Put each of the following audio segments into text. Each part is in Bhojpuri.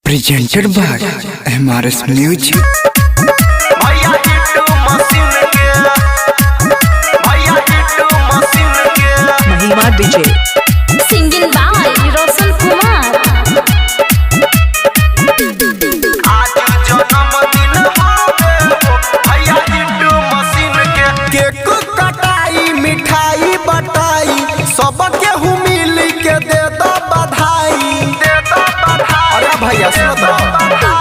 presented by MRS Music। भैया हिट्टू मशीन के महिमा DJ singing by Roshan Kumar. आज जन्मदिन हवे भैया हिट्टू मशीन के केक कटाई मिठाई बटाई सबके मिल के दे दो बधाई अरे भैया सुनो तो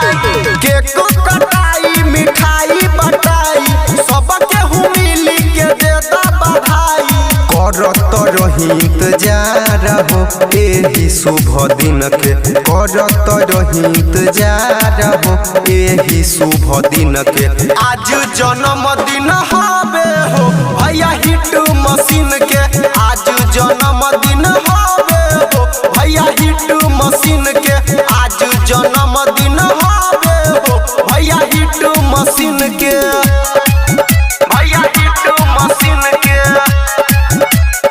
केक कटाई मिठाई बटाई सबके मिल के दे दो बधाई करत रही इंतजार हो एही शुभ दिन के करत रही इंतजार हो एही शुभ दिन के आज जन्मदिन हवे हो भैया हिट्टू मशीन के आज जन्मदिन हवे हो भैया हिट्टू मशीन के आज जन्मदिन हवे हो भैया हिट्टू मशीन के भैया हिट्टू मशीन के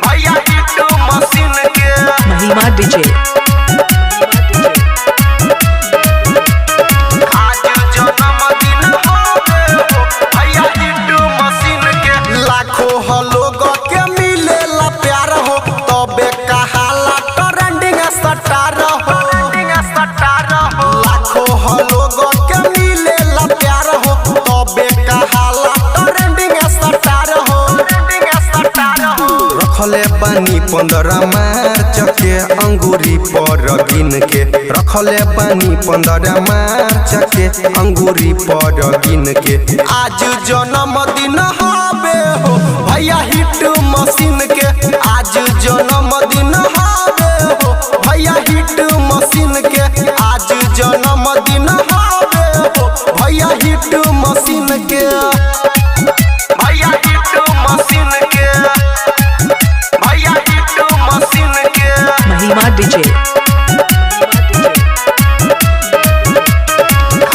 भैया हिट्टू मशीन के महिमा डीजे आज जन्मदिन हवे हो भैया हिट्टू मशीन के लाखों लोग के मिलेला प्यार हो तबे कहाला ट्रेंडिंग स्टार हो लाखों लोग के मिलेला प्यार हो तबे कहाला ट्रेंडिंग स्टार हो रखले पानी 15 मार्च के अंगूरी पर गिन के रखले पानी 15 मार्च के अंगूरी पर गिन के आज जन्मदिन हवे हो भैया हिट्टू मशीन के आज जन्मदिन हवे हो भैया हिट्टू मशीन के आज जन्मदिन हवे हो भैया हिट्टू मशीन के भैया हिट्टू मशीन के भैया हिट्टू मशीन के महिमा डीजे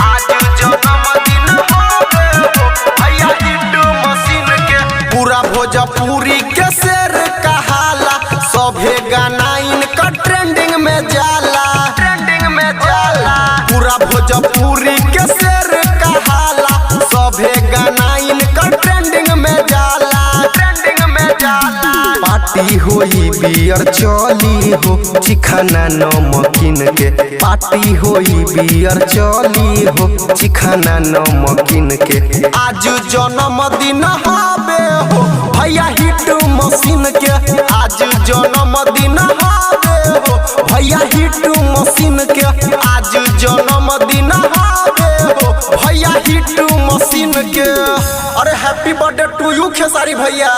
आज जन्मदिन हवे हो भैया हिट्टू मशीन के पूरा भोजपुरी के शेर कहाला सभे गाना इनका ट्रेंडिंग में जाला पूरा भोजपुरी के शेर कहाला सभे गाना इनका ट्रेंडिंग में जाला पार्टी होई बियर चली हो चिखाना नमकीन के पार्टी होई बियर चली हो चिखाना नमकीन के आज जन्मदिन हवे हो भैया हिट्टू मशीन के आज जन्मदिन हवे हो भैया हिट्टू मशीन के आज जन्मदिन हवे हो भैया हिट्टू मशीन के अरे happy birthday to you Khesari भैया।